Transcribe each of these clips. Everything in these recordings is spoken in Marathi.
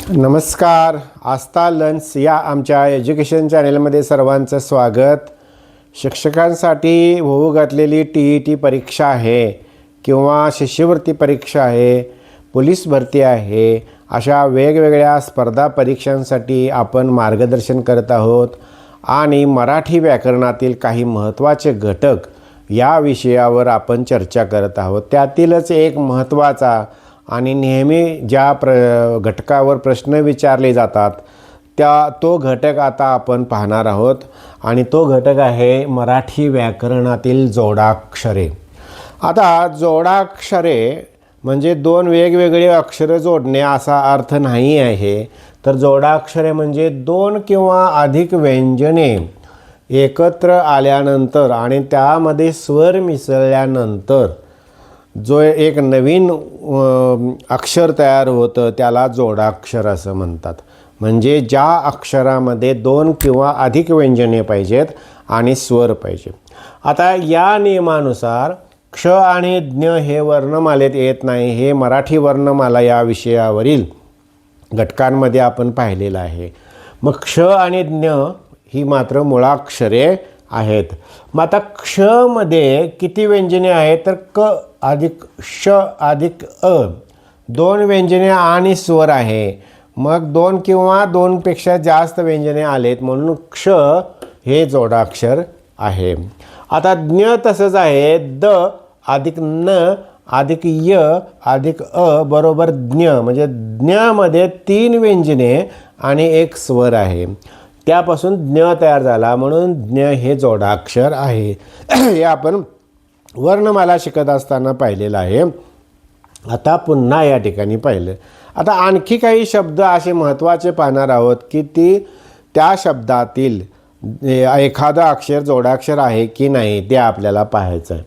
नमस्कार. आस्था लर्न्स या आमच्या एज्युकेशन चॅनेलमध्ये सर्वांचं स्वागत. शिक्षकांसाठी होऊ घातलेली TET परीक्षा आहे किंवा शिष्यवृत्ती परीक्षा आहे, पोलीस भरती आहे, अशा वेगवेगळ्या स्पर्धा परीक्षांसाठी आपण मार्गदर्शन करत आहोत आणि मराठी व्याकरणातील काही महत्त्वाचे घटक या विषयावर आपण चर्चा करत आहोत. त्यातीलच एक महत्त्वाचा आणि नेहमी ज्या घटकावर प्रश्न विचारले जातात तो घटक आता आपण पाहणार आहोत आणि तो घटक आहे मराठी व्याकरणातील जोडाक्षरे. आता जोडाक्षरे म्हणजे दोन वेगवेगळे अक्षरे जोडणे असा अर्थ नाही आहे, तर जोडाक्षरे म्हणजे दोन किंवा अधिक व्यंजने एकत्र आल्यानंतर आणि त्यामध्ये स्वर मिसळल्यानंतर जो एक नवीन अक्षर तयार होतं त्याला जोडाक्षर असं म्हणतात. म्हणजे ज्या अक्षरामध्ये दोन किंवा अधिक व्यंजने पाहिजेत आणि स्वर पाहिजे. आता या नियमानुसार क्ष आणि ज्ञ हे वर्णमालेत येत नाही. हे मराठी वर्णमाला या विषयावरील घटकांमध्ये आपण पाहिलेलं आहे. मग क्ष आणि ज्ञ ही मात्र मुळाक्षरे आहेत. मग आता क्षमध्ये किती व्यंजने आहेत, तर क अधिक श अधिक अ दोन व्यंजने आणि स्वर आहे. मग दोन किंवा दोनपेक्षा जास्त व्यंजने आलेत म्हणून क्ष हे जोडाक्षर आहे. आता ज्ञ तसंच आहे. द अधिक न अधिक य अधिक अ बरोबर ज्ञ, म्हणजे ज्ञमध्ये तीन व्यंजने आणि एक स्वर आहे. त्यापासून ज्ञ तयार झाला म्हणून ज्ञ हे जोडाक्षर आहे. हे आपण वर्णमाला शिकत असताना पाहिलेलं आहे. आता पुन्हा या ठिकाणी पाहिलं. आता आणखी काही शब्द असे महत्त्वाचे पाहणार आहोत की त्या शब्दातील एखादं अक्षर जोडाक्षर आहे की नाही ते आपल्याला पाहायचं आहे.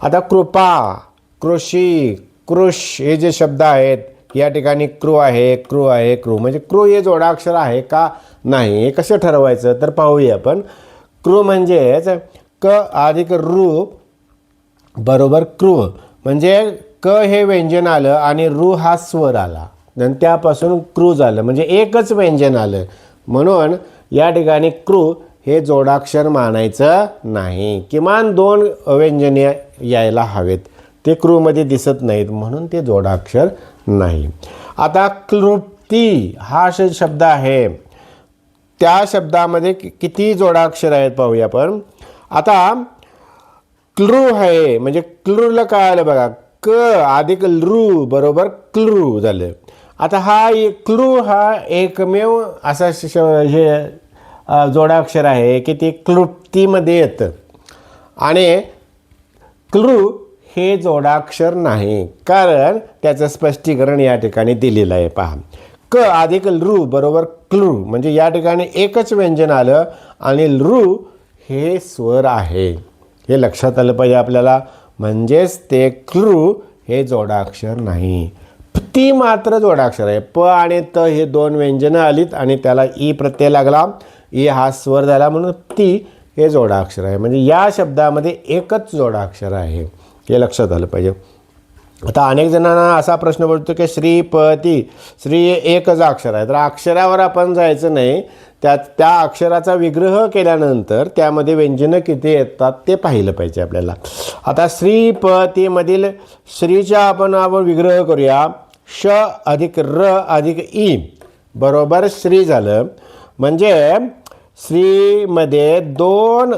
आता कृपा, कृषी, कृष हे जे शब्द आहेत या ठिकाणी क्रू आहे, क्रू आहे, क्रू म्हणजे क्रू हे जोडाक्षर आहे का नाही हे कसं ठरवायचं तर पाहूया आपण. क्रू म्हणजेच क अधिक रू बरोबर क्रू, म्हणजे क हे व्यंजन आलं आणि रू हा स्वर आला आणि त्यापासून क्रू झालं, म्हणजे एकच व्यंजन आलं म्हणून या ठिकाणी क्रू हे जोडाक्षर मानायचं नाही. किमान दोन व्यंजने यायला हवेत, ते क्रूमध्ये दिसत नाहीत म्हणून ते जोडाक्षर नाही. आता क्लृप्ती हा शब्द आहे, त्या शब्दामध्ये किती जोडाक्षर आहेत पाहूया आपण. आता क्लृ आहे म्हणजे क्लृला काय आलं बघा, क अधिक लृ बरोबर क्लृ झालं. आता हा क्लृ हा एकमेव असा हे जोडाक्षर आहे की ते क्लृप्तीमध्ये येतं आणि क्लृ हे जोडाक्षर नाही, कारण त्याचं स्पष्टीकरण या ठिकाणी दिलेलं आहे. पहा, क अधिक लृ बरोबर क्लृ म्हणजे या ठिकाणी एकच व्यंजन आलं आणि लृ हे स्वर आहे, हे लक्षात आलं पाहिजे आपल्याला. म्हणजेच ते क्लृ हे जोडाक्षर नाही. ती मात्र जोडाक्षर आहे. प आणि त हे दोन व्यंजनं आलीत आणि त्याला ई प्रत्यय लागला, ई हा स्वर झाला म्हणून ती हे जोडाक्षर आहे. म्हणजे या शब्दामध्ये एकच जोडाक्षर आहे, हे लक्षात आलं पाहिजे. आता अनेक जणांना असा प्रश्न पडतो की श्रीपती, श्री एकच अक्षर आहे, तर अक्षरावर आपण जायचं नाही. त्या अक्षराचा विग्रह केल्यानंतर त्यामध्ये व्यंजनं किती येतात ते पाहिलं पाहिजे आपल्याला. आता श्रीपतीमधील श्रीचा आपण विग्रह करूया. श अधिक र अधिक ई बरोबर श्री झालं, म्हणजे श्रीमध्ये दोन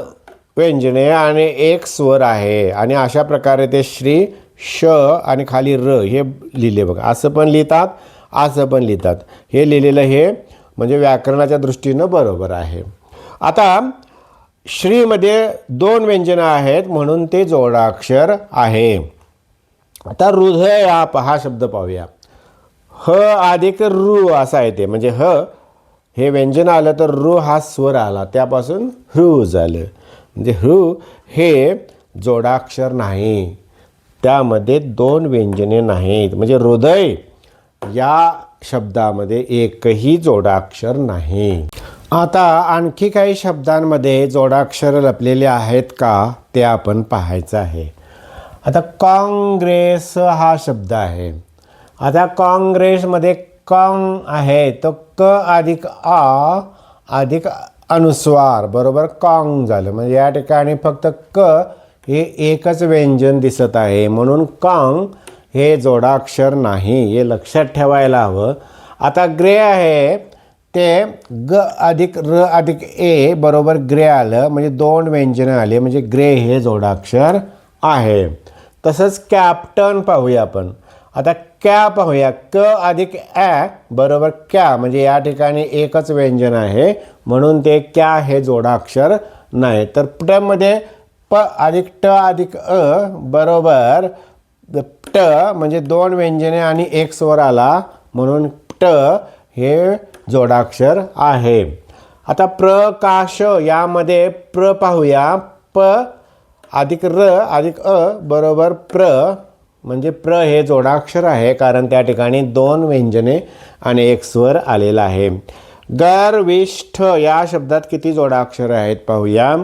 व्यंजने आणि एक स्वर आहे आणि अशा प्रकारे ते श्री श आणि खाली र हे लिहिले बघा. असं पण लिहितात, असं पण लिहितात. हे लिहिलेलं हे म्हणजे व्याकरणाच्या दृष्टीनं बरोबर आहे. आता श्रीमध्ये दोन व्यंजनं आहेत म्हणून ते जोडाक्षर आहे. आता हृदय हा शब्द पाहूया. ह अधिक रू असा येते, म्हणजे ह हे व्यंजन आलं तर रू हा स्वर आला, त्यापासून हृ झालं. म्हणजे हृ हे जोडाक्षर नाही, त्यामध्ये दोन व्यंजने नाहीत. म्हणजे हृदय या शब्दामध्ये एकही जोडाक्षर नाही. आता आणखी काही शब्दांमध्ये जोडाक्षर लपलेले आहेत का ते आपण पाहायचं आहे. आता काँग्रेस हा शब्द आहे. आता काँग्रेसमध्ये कॉंग आहे तो क अधिक आ अधिक अनुस्वार बरोबर कॉंग झालं. म्हणजे या ठिकाणी फक्त क हे एकच व्यंजन दिसत आहे म्हणून कॉंग हे जोडाक्षर नाही, हे लक्षात ठेवायला हवं. आता ग्रे आहे ते ग अधिक र अधिक ए बरोबर ग्रे आलं म्हणजे दोन व्यंजनं आले म्हणजे ग्रे हे जोडाक्षर आहे. तसंच कॅप्टन पाहूया आपण. आता क्या पाहूया क अधिक ॲ बरोबर क्या म्हणजे या ठिकाणी एकच व्यंजन आहे म्हणून ते क्या हे जोडाक्षर नाही. तर मध्ये प अधिक ट अधिक अ बरोबर ट म्हणजे दोन व्यंजने आणि एक स्वर आला म्हणून ट हे जोडाक्षर आहे. आता प्रकाश यामध्ये प्र पाहूया प अधिक र अधिक अ बरोबर प्र म्हणजे प्र हे जोडाक्षर आहे कारण त्या ठिकाणी दोन व्यंजने आणि एक स्वर आलेला आहे. गर्विष्ठ या शब्दात किती जोडाक्षर आहेत पाहूया.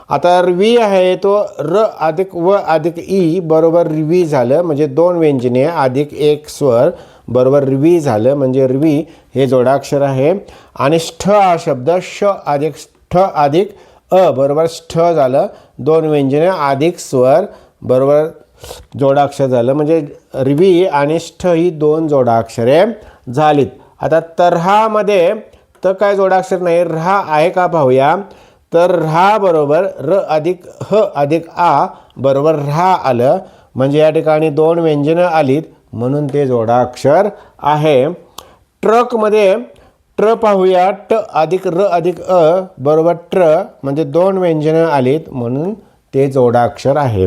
आता रवी आहे तो र अधिक व अधिक ई बरोबर रवी झालं म्हणजे दोन व्यंजने अधिक एक स्वर बरोबर रवी झालं म्हणजे रवी हे जोडाक्षर आहे. आणि ष्ठ हा शब्द श अधिक ष्ठ अधिक अ बरोबर ष्ठ झालं दोन व्यंजने अधिक स्वर बरोबर जोडाक्षर झालं म्हणजे रवी आणि ष्ठ ही दोन जोडाक्षरे झालीत. आता तऱ्हामध्ये तर काय जोडाक्षर नाही रहा आहे का पाहूया. तर रहा बरोबर र अधिक ह अधिक आ बरोबर रहा आलं म्हणजे या ठिकाणी दोन व्यंजनं आलीत म्हणून ते जोडाक्षर आहे. ट्रकमध्ये ट्र पाहूया ट अधिक र अधिक अ बरोबर ट्र म्हणजे दोन व्यंजनं आलीत म्हणून ते जोडाक्षर आहे.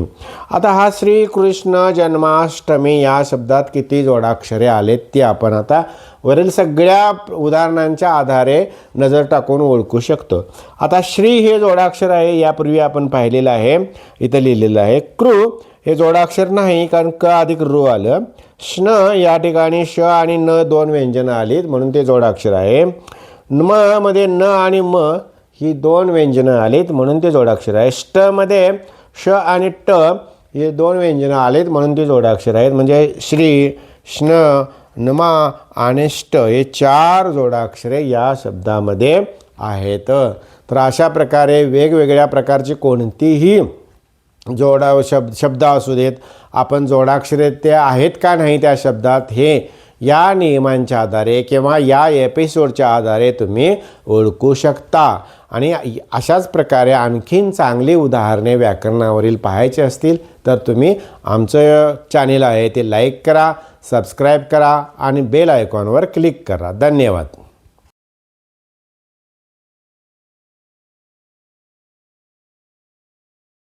आता हा श्रीकृष्ण जन्माष्टमी या शब्दात किती जोडाक्षरे आलेत ते आपण आता वरील सगळ्या उदाहरणांच्या आधारे नजर टाकून ओळखू शकतो. आता श्री हे जोडाक्षर आहे यापूर्वी आपण पाहिलेलं आहे इथं लिहिलेलं आहे. कृ हे जोडाक्षर नाही कारण क अधिक रू आलं. श्न या ठिकाणी श आणि न दोन व्यंजनं आलीत म्हणून ते जोडाक्षर आहे. म मध्ये न आणि म ही दोन व्यंजनं आलीत म्हणून ते जोडाक्षर आहे. ष्टमध्ये श आणि ट हे दोन व्यंजनं आलीत म्हणून ते जोडाक्षर आहेत. म्हणजे श्री श्न नमा आणि ष्ट हे चार जोडाक्षरे या शब्दामध्ये आहेत. तर अशा प्रकारे वेगवेगळ्या प्रकारची कोणतीही शब्द असू देत आपण जोडाक्षरे ते आहेत का नाही त्या शब्दात हे या नियमांच्या आधारे किंवा या एपिसोडच्या आधारे तुम्ही ओळखू शकता. आणि अशाच प्रकारे आणखीन चांगली उदाहरणे व्याकरणावरील पाहायची असतील तर तुम्ही आमचं चॅनेल आहे ते लाईक करा, सबस्क्राईब करा आणि बेल आयकॉनवर क्लिक करा. धन्यवाद.